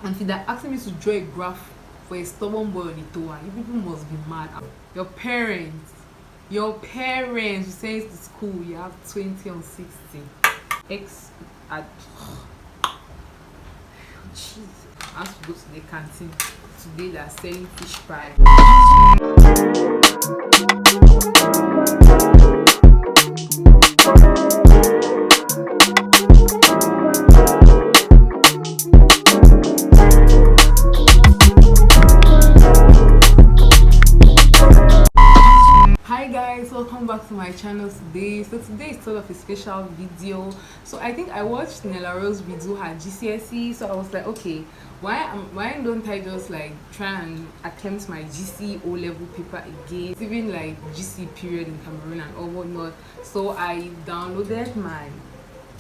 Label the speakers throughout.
Speaker 1: and if they're asking me to draw a graph for a stubborn boy on a tower, you people must be mad. Your parents you say to school you have 20 on 60 x at jeez. I have to go to the canteen today. They're selling fish pie. Hi guys, welcome back to my channel today. So today is sort of a special video. So I think I watched Nella Rose redo her GCSE, so I was like, okay, why don't I just like try and attempt my GCE O-level paper again? It's even like GCE period in Cameroon and all whatnot. So I downloaded my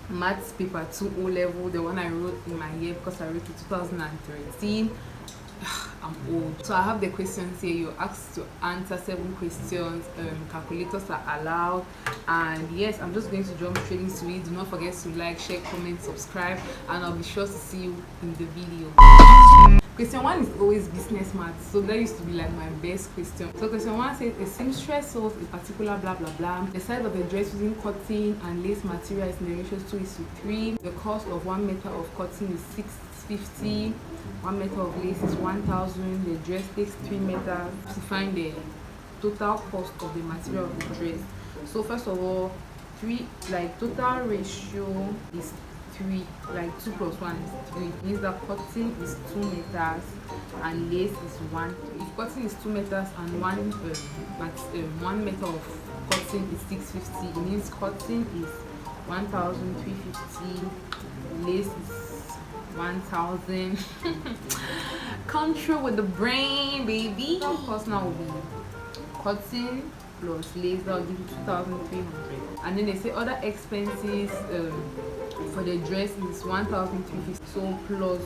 Speaker 1: maths paper 2 O-level, the one I wrote in my year because I wrote it 2013. I'm old. So I have the questions here. You're asked to answer 7 questions. Calculators are allowed, and yes, I'm just going to jump straight into it. Do not forget to like, share, comment, subscribe, and I'll be sure to see you in the video. Question 1 is always business maths, so that used to be like my best question. So question 1 says a seamstress sews a particular blah blah blah. The size of the dress using cotton and lace material is in the ratio 2:3. The cost of 1 meter of cotton is $650. 1 meter of lace is 1,000. The dress takes 3 meters. To find the total cost of the material of the dress. So first of all, total ratio is 3, like 2 plus 1 is 3. It means that cotton is 2 meters and lace is 1. If cotton is 2 meters and 1 meter of cotton is 650, it means cotton is 1,350, lace is 1,000. Come true with the brain, baby. Of course, now will be cotton plus lace, that will give you 2,300. And then they say other expenses for the dress is 1,350. So plus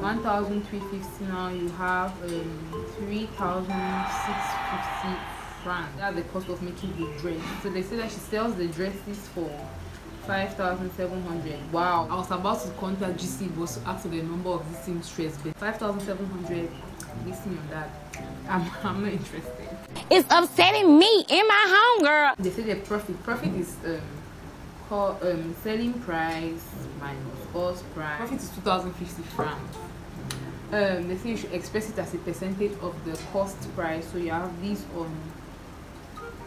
Speaker 1: 1,350, now you have 3,650 francs. That's the cost of making the dress. So they say that she sells the dresses for 5,700. Wow, I was about to contact GC boss to ask for the number of this seamstress, but 5,700, listen on that. I'm not interested.
Speaker 2: It's upsetting me in my home, girl.
Speaker 1: They say the profit is called selling price minus cost price. Profit is 2,050 francs. They say you should express it as a percentage of the cost price. So you have this on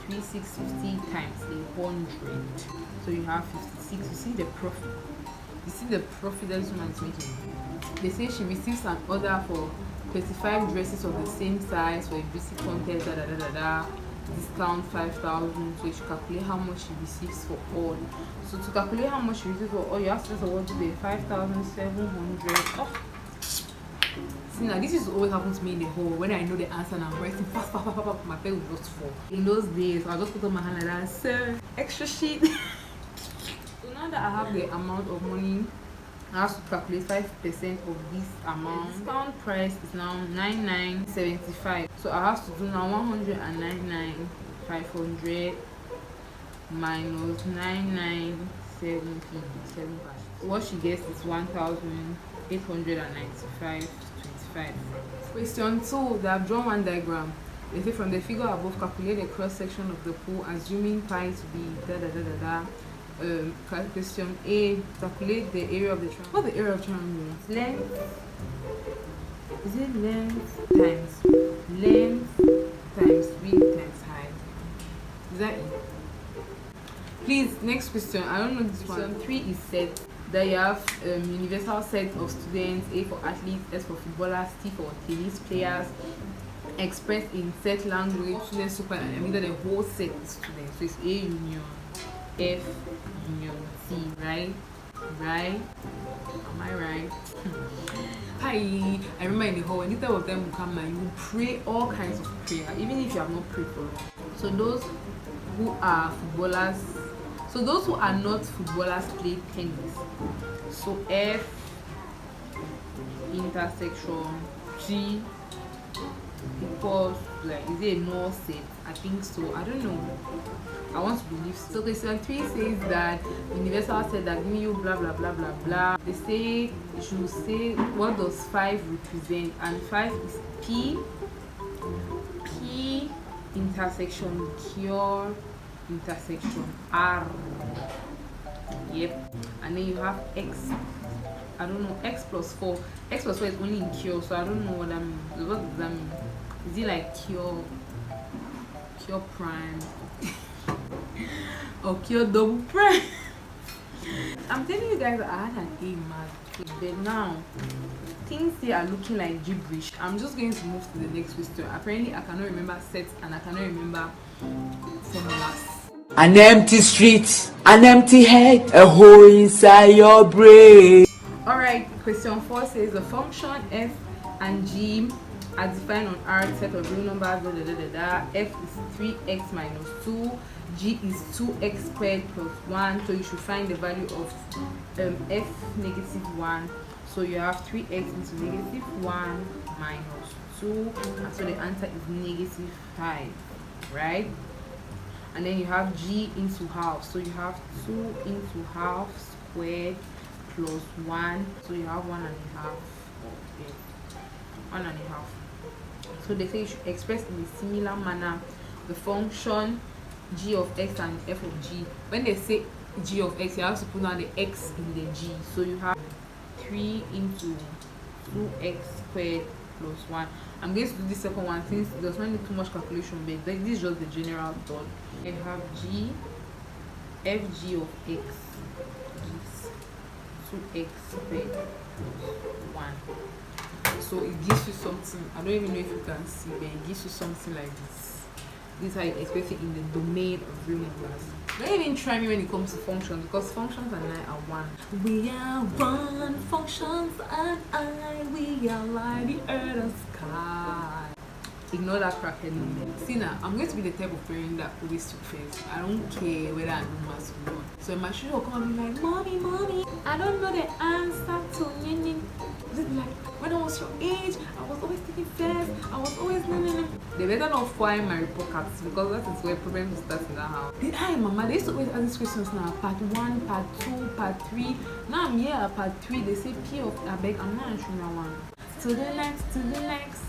Speaker 1: 3,650 times 100. So you have 56. You see the profit. That this woman is making. They say she receives an order for 35 dresses of the same size for a beauty contest. Discount 5,000. So you should calculate how much she receives for all. So to calculate how much she receives for all, you have to just award to the 5,700. Oh. See, now this is always happens to me in the hall when I know the answer and I'm writing fast, my pen will just fall. In those days, I'll just put on my hand like that, sir, extra sheet. So now that I have the amount of money, I have to calculate 5% of this amount. The discount price is now 99.75. So I have to do now 199,500 minus 99.75. What she gets is 1,895.25. Question 2, they have drawn one diagram. They say from the figure above, calculate the cross section of the pool, assuming pi to be question A, calculate the area of the triangle. What's the area of triangle? Length. Is it length times width times height? Is that it? Please, next question. I don't know this one. Question 3 is set. That you have universal set of students, A for athletes, S for footballers, T for tennis players, expressed in set language, students super, I mean that the whole set is students. So it's A union, F union, T, right? Am I right? Hi, I remember in the hall, any type of them will come and you will pray all kinds of prayer, even if you have not prayed for it. So those who are footballers, so those who are not footballers play tennis. So F intersection G equals, like, is it a null set? I think so. I don't know. I want to believe so. So question 3 says that Universal said that give me you blah blah blah blah blah. They say you should say what does 5 represent, and 5 is P intersection Q intersection R. Yep. And then you have X. I don't know, X plus 4. X plus 4 is only in Q, so I don't know what that means. What does that mean? Is it like Q prime or Q double prime? I'm telling you guys that I had an A in math, but now things here are looking like gibberish. I'm just going to move to the next question. Apparently I cannot remember sets and I cannot remember formulas.
Speaker 3: An empty street, an empty head, a hole inside your brain.
Speaker 1: Alright, question 4 says the function f and g are defined on R set of real numbers, f is 3x minus 2, g is 2x squared plus 1, so you should find the value of f negative 1. So you have 3x into negative 1 minus 2, and so the answer is negative 5, right? And then you have g into half, so you have 2 into half squared plus 1, so you have 1 and a half. Okay, 1 and a half. So they say you should express in a similar manner the function g of x and f of g. When they say g of x, you have to put down the x in the g, so you have 3 into 2x squared plus 1. I'm going to do the second one since it does not need too much calculation, but this is just the general thought. You have g fg of x gives 2x squared plus 1. So it gives you something, I don't even know if you can see, but it gives you something like this. This is how you express it in the domain of real numbers. Don't even try me when it comes to functions, because functions and I are one. We are one, functions and I, we are like the earth and sky. Ignore that crackhead moment. See now, I'm going to be the type of parent that always took first. I don't care whether I know maths or not. So my children will come and be like, mommy, I don't know the answer to meaning. Just be like, when I was your age, I was always taking first. I was always no. They better not file my report cards, because that is where problems start in that house. Hi mama, they used to always ask these questions now. Part 1, part 2, part 3. Now I'm here at part 3. They say P of Abeg. I'm not answering that one. To the next.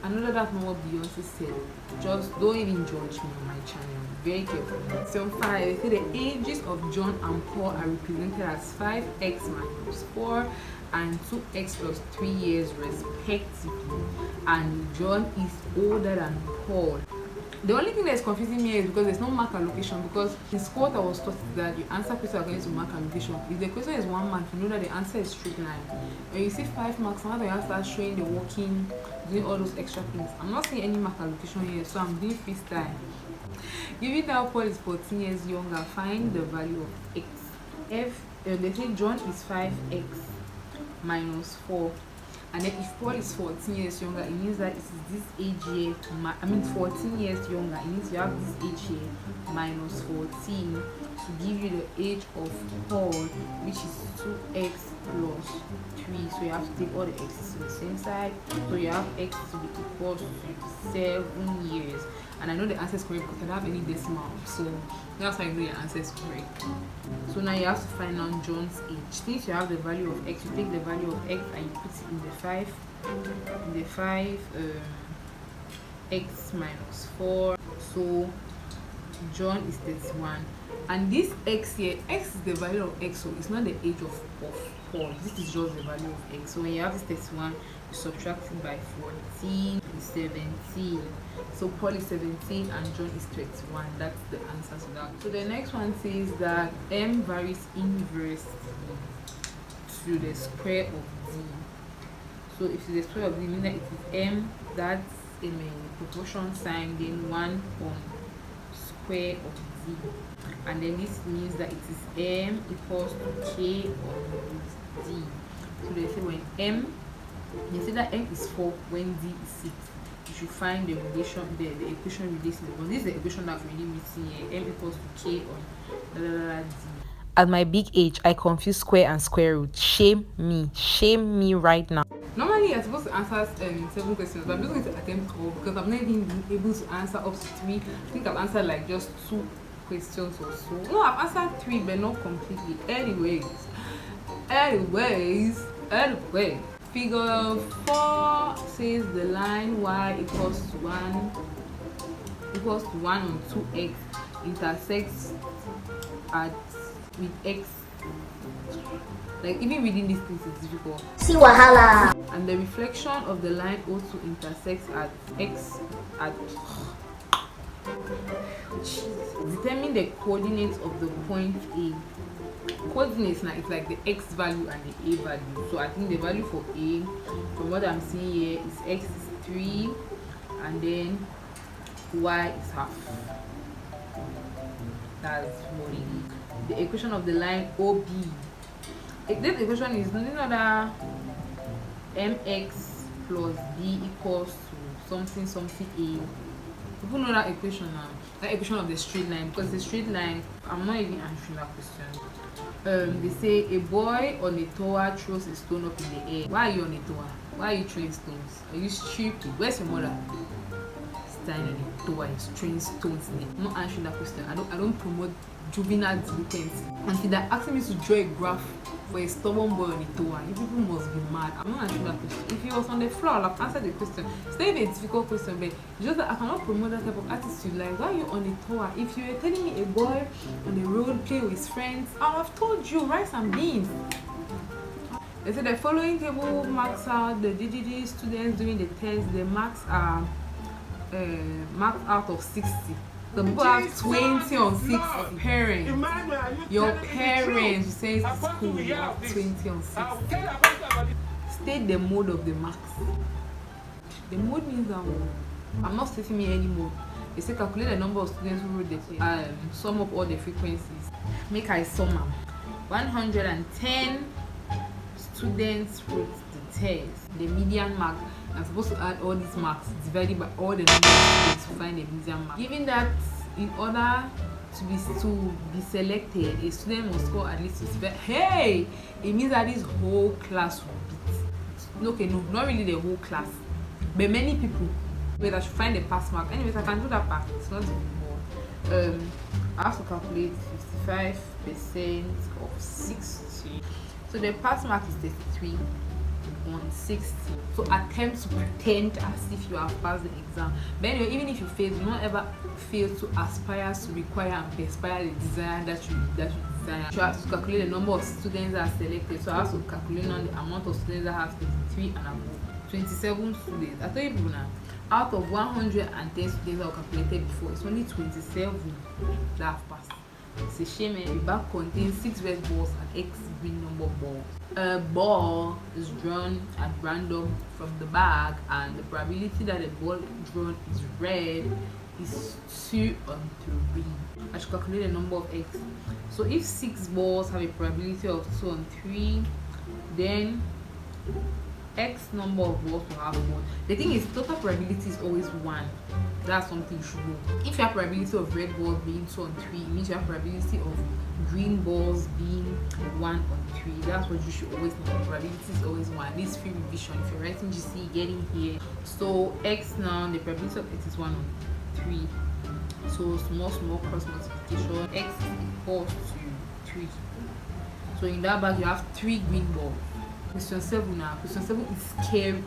Speaker 1: I know that's not what Beyonce said. Just don't even judge me on my channel. Very careful. So 5, they say the ages of John and Paul are represented as 5x minus 4 and 2x plus 3 years respectively. And John is older than Paul. The only thing that is confusing me is because there's no mark allocation, because in school I was taught that you answer questions according to mark allocation. If the question is 1 mark, you know that the answer is straight line. When you see 5 marks, now you have to start showing the walking, doing all those extra things. I'm not seeing any mark allocation here, so I'm doing freestyle. Given that Paul is 14 years younger, find the value of x. They say John is 5x minus 4. And then if Paul is 14 years younger, it means that it is this age here, 14 years younger, it means you have this age here minus 14 to give you the age of Paul, which is 2x plus 3. So you have to take all the x's to the same side. So you have x to be equal to 7 years. And I know the answer is correct because I don't have any decimal. So that's how you know your answer is correct. So now you have to find out John's age. Since you have the value of x, you take the value of x and you put it in the 5 x minus 4. So John is 31. And this x here, x is the value of x, so it's not the age of Paul. This is just the value of x. So when you have this 31, you subtract it by 14 is 17. So Paul is 17 and John is 21. That's the answer to that. So the next one says that m varies inversely to the square of d. So if it's the square of d, meaning that it is m, that's a proportion sign, then 1 on square of d. And then this means that it is m equals to k on d. So they say when m, you say that m is 4 when d is 6. You should find the relation, the equation relating. But this is the equation that's really missing here. M equals to k on d. At my big age, I confuse square and square root. Shame me right now. Normally, you're supposed to answer 7 questions, but I'm just going to attempt all because I've not even been able to answer up to 3. I think I've answered like just 2 questions or so. No, I've answered 3, but not completely. Anyways, figure 4 says the line y equals to 1 on 2x intersects with x. Like, even reading these things is difficult.
Speaker 4: See wahala.
Speaker 1: And the reflection of the line O2 intersects at x at determine the coordinates of the point A. Coordinates now, it's like the x value and the a value. So I think the value for A, from what I'm seeing here, is x is 3 and then y is half. That's what it is. The equation of the line OB. This equation is nothing other mx plus b equals to something a. People know that equation now. That equation of the straight line, because the straight line, I'm not even answering that question. They say a boy on a tower throws a stone up in the air. Why are you on a tower? Why are you throwing stones? Are you stupid? Where's your mother? Standing on a tower is throwing stones in it. I'm not answering that question. I don't promote juvenile delinquency. Until they're asking me to draw a graph for a stubborn boy on a tower, you people must be mad. I'm not answering that question. If he was on the floor, I'll have answered the question. It's not even a difficult question, but it's just that I cannot promote that type of attitude. Like, why are you on a tower? If you were telling me a boy on the road playing with his friends, I would have told you rice and beans. They say the following table marks out the DGD students doing the test. The marks are marked out of 60. The people have 20 on 6 parents. Your parents, you say it's school, you have 20 on 6. State the mode of the marks. The mode means that I'm not stating me any mode. They say calculate the number of students who wrote the sum up all the frequencies. Make I sum them. 110 students wrote the test. The median mark. I'm supposed to add all these marks divided by all the number of students to find the median mark. Given that in order to be selected, a student must score at least 65. Hey! It means that this whole class will beat. Okay, no, not really the whole class, but many people. Wait, I should find the pass mark. Anyways, I can do that part. It's not difficult. I have to calculate 55% of 60. So the pass mark is 33 on 60. So attempt to pretend as if you have passed the exam. But anyway, even if you fail, do not ever fail to aspire to require and perspire the desire that you desire. You have to calculate the number of students that are selected. So I have to calculate on the amount of students that have 23 and above. 27 students. I tell you people now, out of 110 students that were calculated before, it's only 27 that have passed. It's a shame. The bag contains 6 red balls and X green number balls. A ball is drawn at random from the bag, and the probability that the ball drawn is red is 2 on 3. I should calculate the number of X. So if 6 balls have a probability of 2 on 3, then X number of balls will have 1. The thing is, total probability is always 1. That's something you should know. If you have probability of red balls being 2 on 3, it means you have probability of green balls being 1 on 3. That's what you should always know. Probability is always 1. This free revision. If you're writing GCE, getting here. So X now, the probability of X is 1 on 3. So small cross multiplication. X equals to 3. So in that bag, you have 3 green balls. Question 7 now. Question 7 is scary.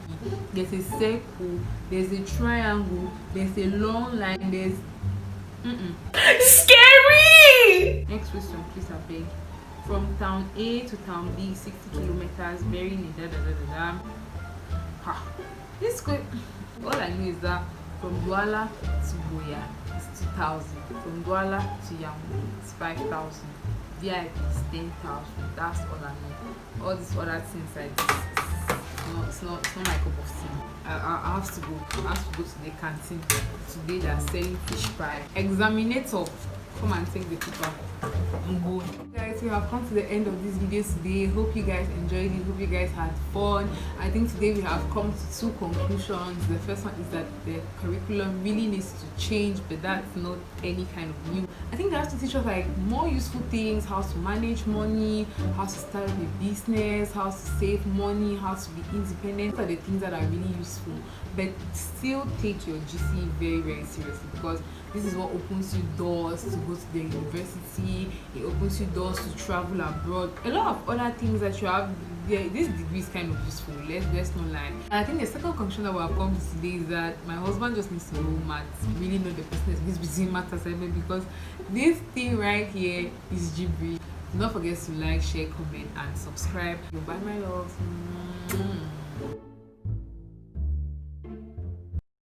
Speaker 1: There's a circle, there's a triangle, there's a long line, there's scary. Next question, please, I beg. From town A to town B, 60 kilometers, bearing a This good. All I know is that from Douala to Boya is 2,000. From Douala to Yambu it's 5,000. VIP is 10,000. That's all I know. All these other things like this, it's not my cup of tea. I have to go. I have to go to the canteen today. They're selling fish pie. Examinator, come and take the paper. I'm going. Guys, guys, we have come to the end of this video today. Hope you guys enjoyed it. Hope you guys had fun. I think today we have come to two conclusions. The first one is that the curriculum really needs to change, but that's not any kind of new. I think they have to teach us like more useful things, how to manage money, how to start a business, how to save money, how to be independent. These are the things that are really useful, but still take your GCE very, very seriously, because this is what opens you doors to go to the university. It opens you doors to travel abroad. A lot of other things that you have. Yeah, this degree is kind of useful. Let's not lie. And I think the second conclusion that we have come to today is that my husband just needs to know maths, really know the business between math assignment, because this thing right here is gibberish. Do not forget to like, share, comment, and subscribe. Goodbye, my love.